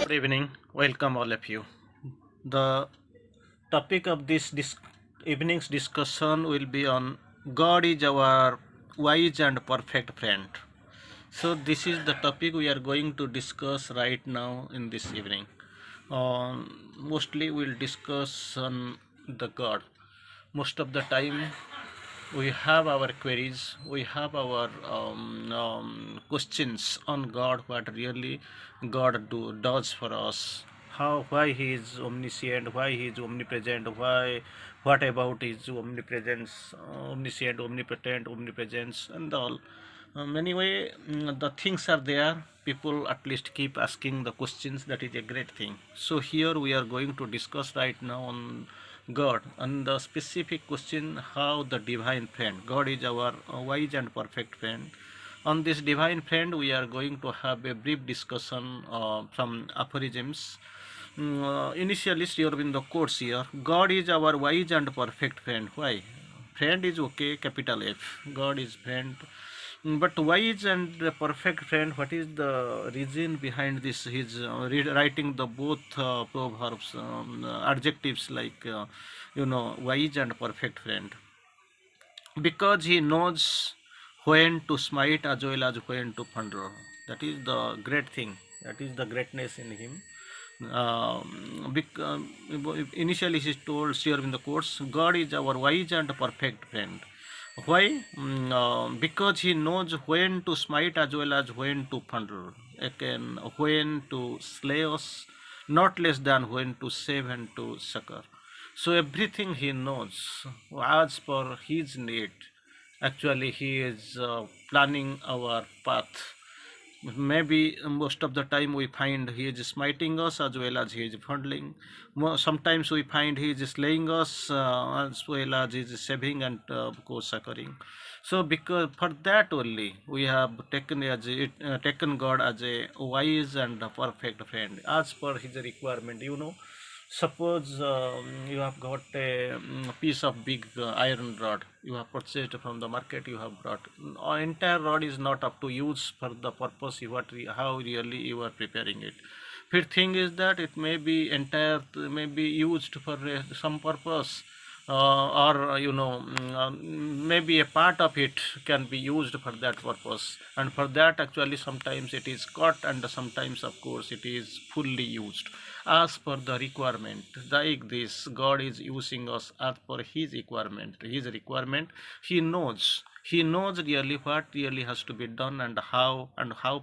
Good evening. Welcome all of you. The topic of this evening's discussion will be on God is our wise and perfect friend. So this is the topic we are going to discuss right now in this evening. Mostly we'll discuss on the God. Most of the time we have our queries, we have our questions on God, what really God does for us, how, why He is omniscient, why He is omnipresent, why, what about His omnipresence, omniscient, omnipotent, omnipresence, and all. Anyway, the things are there. People at least keep asking the questions. That is a great thing. So here we are going to discuss right now on God and the specific question how the divine friend. God is our wise and perfect friend. On this divine friend, we are going to have a brief discussion from aphorisms. Initially, Sri Aurobindo quotes here: God is our wise and perfect friend. Why? Friend is okay, capital F. God is friend. But wise and perfect friend, what is the reason behind this? He's writing the both proverbs, adjectives like, wise and perfect friend. Because he knows when to smite as well as when to plunder. That is the great thing. That is the greatness in him. Initially, he told here in the course, God is our wise and perfect friend. Why? Because he knows when to smite as well as when to plunder. Again, when to slay us, not less than when to save and to succor. So everything he knows as per his need. Actually, he is planning our path. Maybe most of the time we find he is smiting us as well as he is fondling. Sometimes we find he is slaying us as well as he is saving and of course succoring. So because for that only we have taken God as a wise and a perfect friend as per his requirement. Suppose you have got a piece of big iron rod you have purchased from the market, you have brought. Entire rod is not up to use for the purpose how really you are preparing it. Fifth thing is that it may be entire, may be used for some purpose, or maybe a part of it can be used for that purpose, and for that actually sometimes it is cut and sometimes of course it is fully used as per the requirement. Like this, God is using us as per his requirement. He knows really what really has to be done and how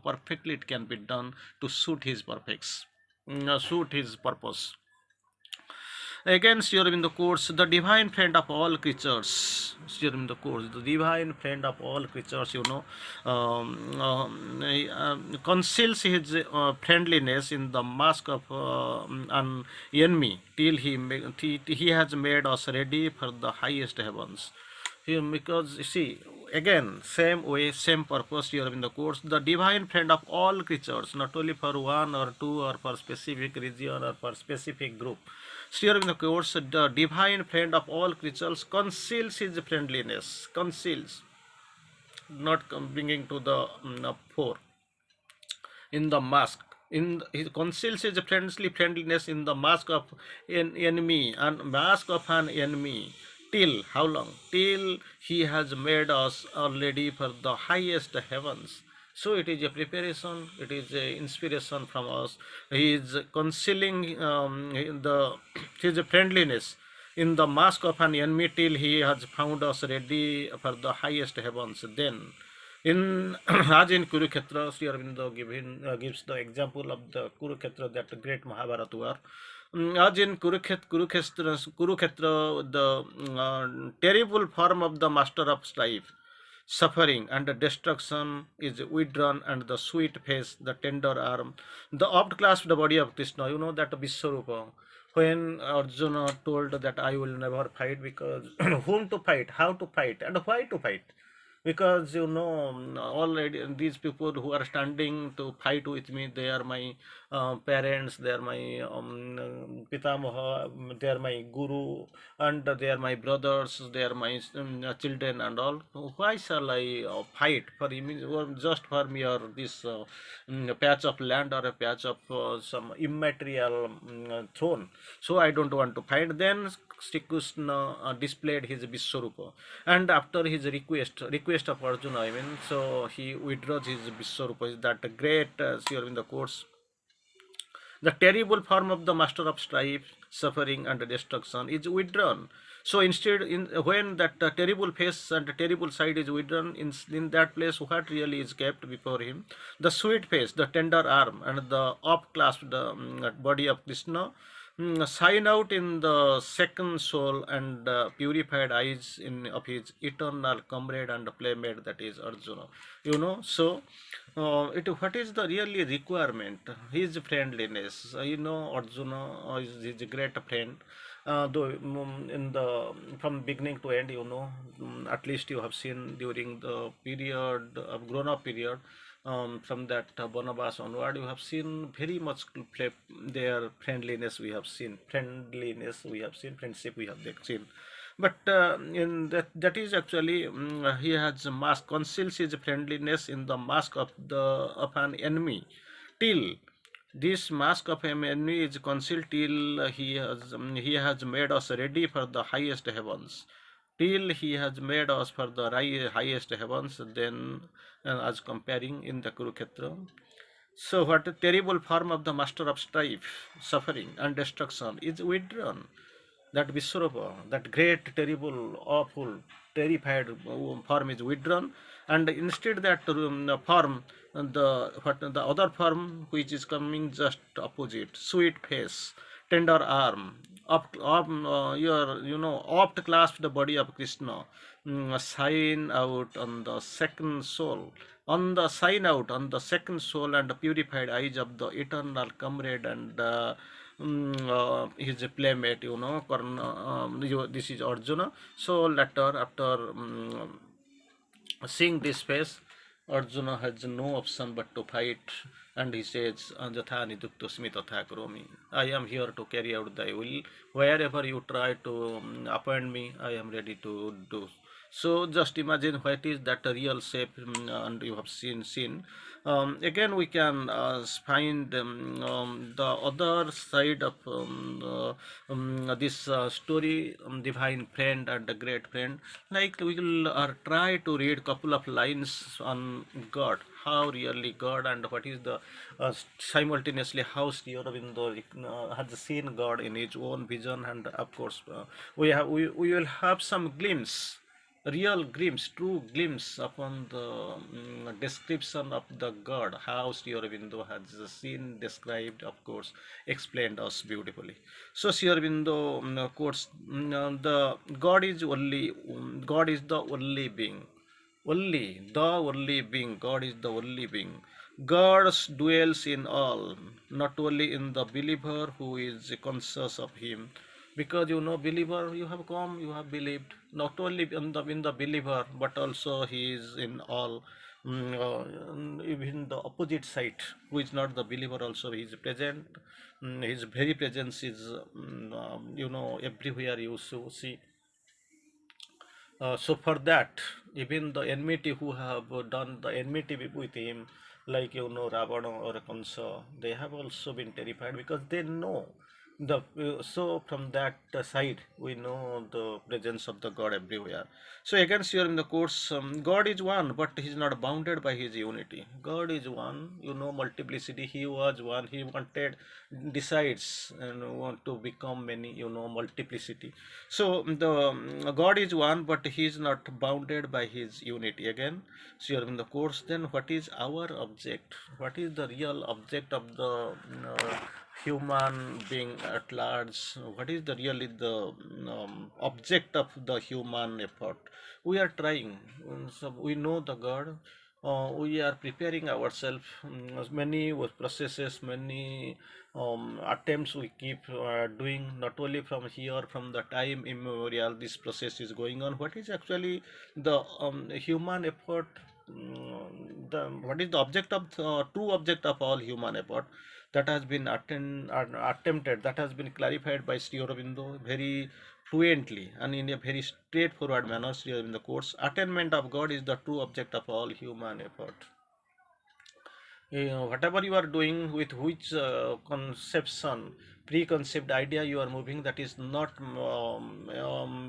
perfectly it can be done to suit his purpose. Again, Sri Aurobindo quotes, the divine friend of all creatures. Sri Aurobindo quotes, the divine friend of all creatures, conceals his friendliness in the mask of an enemy till he has made us ready for the highest heavens. Because you see, again, same way, same purpose here in the course, the divine friend of all creatures, not only for one or two or for specific region or for specific group. Here in the course, the divine friend of all creatures conceals his friendliness, conceals, not bringing to the fore, in the mask. He conceals his friendliness in the mask of an enemy and mask of an enemy. Till how long? Till he has made us already for the highest heavens. So it is a preparation, it is a inspiration from us. He is concealing his friendliness in the mask of an enemy till he has found us ready for the highest heavens. Then in as in Kurukshetra, Sri Aurobindo gives the example of the Kurukshetra, that great Mahabharata war. As in Kurukshetra, the terrible form of the master of strife, suffering and destruction is withdrawn, and the sweet face, the tender arm, the oft clasped body of Krishna. You know that Vishwarupa. When Arjuna told that I will never fight because whom to fight, how to fight, and why to fight. because already these people who are standing to fight with me, they are my parents, they are my pitamaha, they are my guru, and they are my brothers, they are my children and all. Why shall I fight for him, or just for me, or this patch of land, or a patch of some immaterial throne? So I don't want to fight. Then Shri Krishna displayed his Vishwarupa, and after his request of Arjuna, I mean, so he withdraws his Vishwarupa. Is that great? Sri in the course, the terrible form of the master of strife, suffering, and destruction is withdrawn. So instead, when that terrible face and terrible side is withdrawn, in that place, what really is kept before him? The sweet face, the tender arm, and the upclasped body of Krishna shine out in the second soul and purified eyes of his eternal comrade and playmate, that is Arjuna. So what is the really requirement? His friendliness. Arjuna is a great friend. Though in the from beginning to end, at least you have seen during the period of grown-up period, from that Bonabas onward, you have seen very much their friendliness. We have seen friendliness. We have seen friendship. We have seen. But in that is actually he has mask conceals his friendliness in the mask of an enemy, till this mask of an enemy is concealed, till he has made us ready for the highest heavens, till he has made us for the highest heavens. Then as comparing in the Kurukshetra, so what a terrible form of the master of strife, suffering, and destruction is withdrawn. That Vishwarupa, that great, terrible, awful, terrified form is withdrawn, and instead that form, the other form which is coming just opposite, sweet face, tender arm, your oft clasped body of Krishna, shine out on the second soul, on the second soul and purified eyes of the eternal comrade and his playmate, this is Arjuna. So later, after seeing this face, Arjuna has no option but to fight, and he says, Anjatha niduktasmi tatha karomi. I am here to carry out thy will. Wherever you try to appoint me, I am ready to do. So just imagine what is that real shape, and you have seen. Again, we can find the other side of this story, divine friend and a great friend. Like we will try to read couple of lines on God, how really God, and what is the simultaneously how Sri Aurobindo has seen God in his own vision, and of course we will have some glimpse, real glimpse, true glimpse upon the description of the God, how Sri Aurobindo has seen, described, of course, explained us beautifully. So Sri Aurobindo quotes, the God is the only being, only being, God is the only being. God dwells in all, not only in the believer who is conscious of Him. Because believer, you have come, you have believed, not only in the believer, but also He is in all. Even the opposite side, who is not the believer, also He is present. His very presence is, everywhere you see. So for that, even the enmity who have done the enmity with him, like Ravana or Kamsa, they have also been terrified, because they know the so from that side we know the presence of the God everywhere. So again, here in the course, God is one, but He is not bounded by His unity. God is one, multiplicity. He was one. He decides and want to become many, multiplicity. So the God is one, but He is not bounded by His unity. Again, so in the course, then what is our object? What is the real object of the human being at large? What is the really the object of the human effort? We are trying. So we know the God. we are preparing ourselves. Many processes, many attempts we keep doing, not only from here, from the time immemorial. This process is going on. What is actually the human effort? What is the object of true object of all human effort? That has been attempted, that has been clarified by Sri Aurobindo very fluently and in a very straightforward manner. Sri Aurobindo quotes, attainment of God is the true object of all human effort. Whatever you are doing, with which conception, preconceived idea you are moving, that is not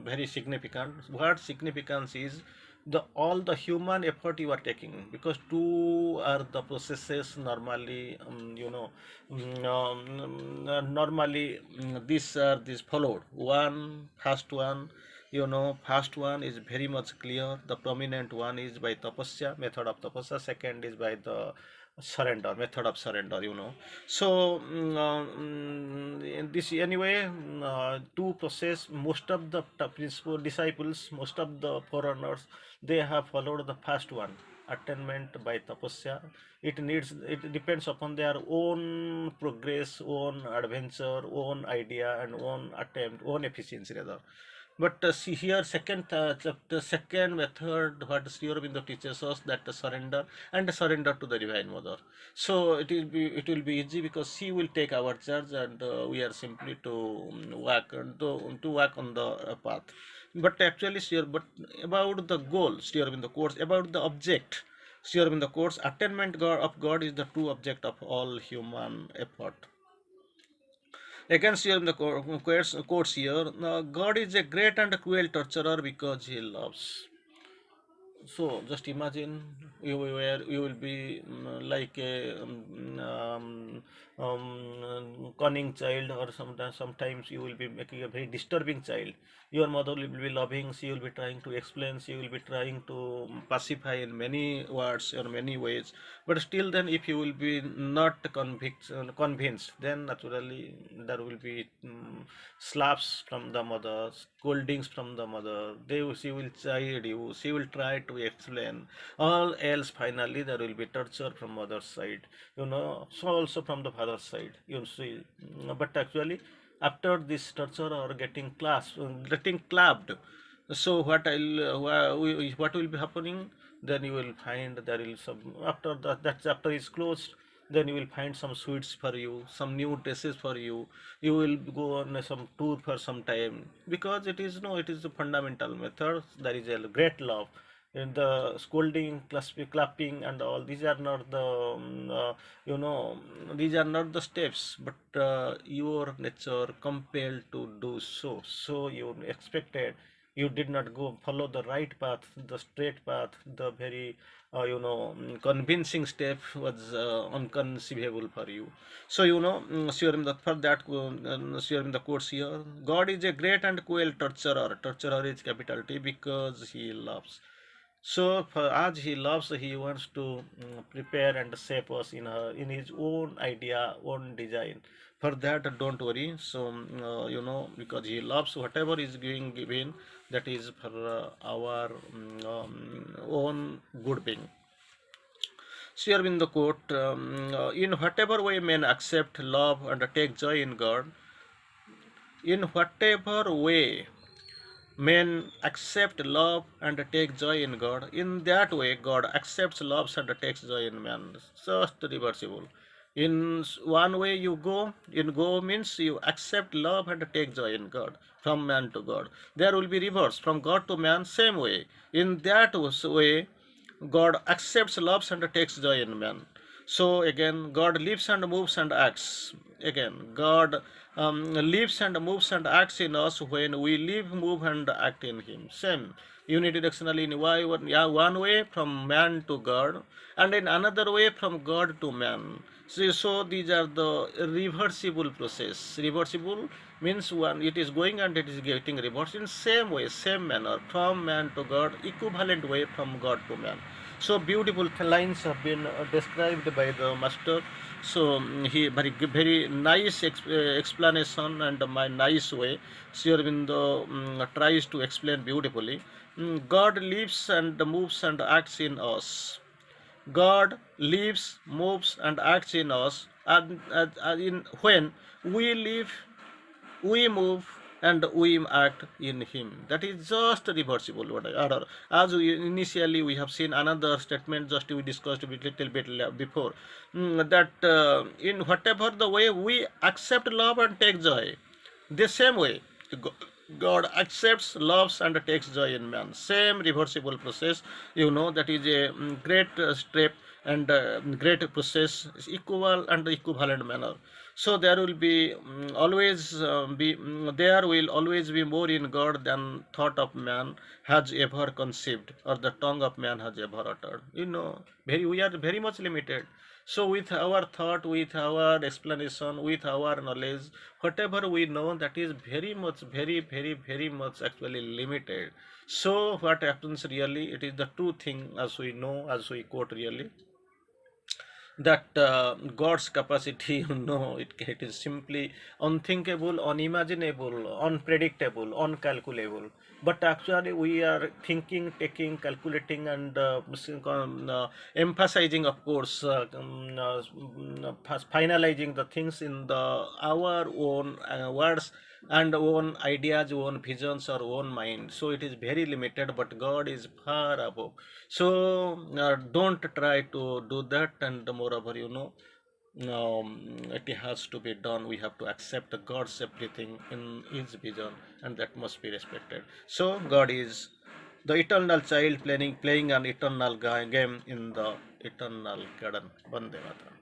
very significant. What significance is the all the human effort you are taking, because two are the processes normally, normally this followed. One, first one, first one is very much clear. The prominent one is by tapasya, method of tapasya. Second is by the surrender, method of surrender. So in this anyway, to process, most of the principal disciples, most of the foreigners, they have followed the first one, attainment by tapasya. It depends upon their own progress, own adventure, own idea, and own attempt, own efficiency rather. But see here, the second method, what Sri Aurobindo teaches us, that the surrender, and the surrender to the Divine Mother. So it will be easy, because she will take our charge, and we are simply to walk and to walk on the path. But actually, but about the goal, Sri Aurobindo quotes, about the object. Sri Aurobindo quotes, attainment of God is the true object of all human effort. Against here in the quotes here, God is a great and cruel torturer because he loves. So just imagine, you will be like a cunning child, or sometimes you will be making a very disturbing child. Your mother will be loving, she will be trying to explain, she will be trying to pacify in many words or many ways, but still then, if you will be not convinced, then naturally there will be slaps from the mother, scoldings from the mother. She will chide you, she will try to explain. All else, finally, there will be torture from mother's side, so also from the father's side, you see. But actually, after this torture or getting clapped, so what will be happening? Then you will find there will some, after that chapter is closed, then you will find some sweets for you, some new dresses for you. You will go on some tour for some time, because it is no, it is the fundamental method. There is a great love. And the scolding, clapping, and all these are not the these are not the steps, but your nature compelled to do so. So you expected, you did not go follow the right path, the straight path, the very convincing step was unconceivable for you. So sure, in the for that sure, in the quotes here, God is a great and cruel torturer. Torturer is capital T, because he loves. So, as he loves, he wants to prepare and shape us in his own idea, own design. For that, don't worry. So, because he loves, whatever is being given, that is for our own good being. Here in the quote, in whatever way men accept, love, and take joy in God, in whatever way men accept, love, and take joy in God, in that way God accepts, loves, and takes joy in man. Just reversible. In one way you go, in go means you accept, love, and take joy in God, from man to God. There will be reverse, from God to man, same way. In that way, God accepts, loves, and takes joy in man. So again, God lives and moves and acts. Again, God lives and moves and acts in us when we live, move, and act in Him. Same. Unidirectionally in one way from man to God, and in another way from God to man. So these are the reversible process. Reversible means one, it is going and it is getting reversed in same way, same manner, from man to God, equivalent way from God to man. So beautiful lines have been described by the master. So he very nice explanation, and my nice way. Sri Aurobindo tries to explain beautifully. God lives and moves and acts in us. God lives, moves, and acts in us, when we live, we move, and we act in Him. That is just reversible order. As we initially we have seen another statement, just we discussed a little bit before, that in whatever the way we accept love and take joy, the same way God accepts, loves, and takes joy in man. Same reversible process, that is a great step and great process, equal and equivalent manner. So there will be there will always be more in God than thought of man has ever conceived, or the tongue of man has ever uttered. We are very much limited. So with our thought, with our explanation, with our knowledge, whatever we know, that is very much, very, very, very much actually limited. So what happens really, it is the true thing, as we know, as we quote really, that God's capacity, it is simply unthinkable, unimaginable, unpredictable, uncalculable. But actually, we are thinking, taking, calculating, and emphasizing, of course, finalizing the things in our own words and own ideas, own visions, or own mind. So it is very limited, but God is far above. So don't try to do that, and moreover, it has to be done. We have to accept God's everything in His vision, and that must be respected. So God is the eternal child playing an eternal game in the eternal garden. Vande Mataram.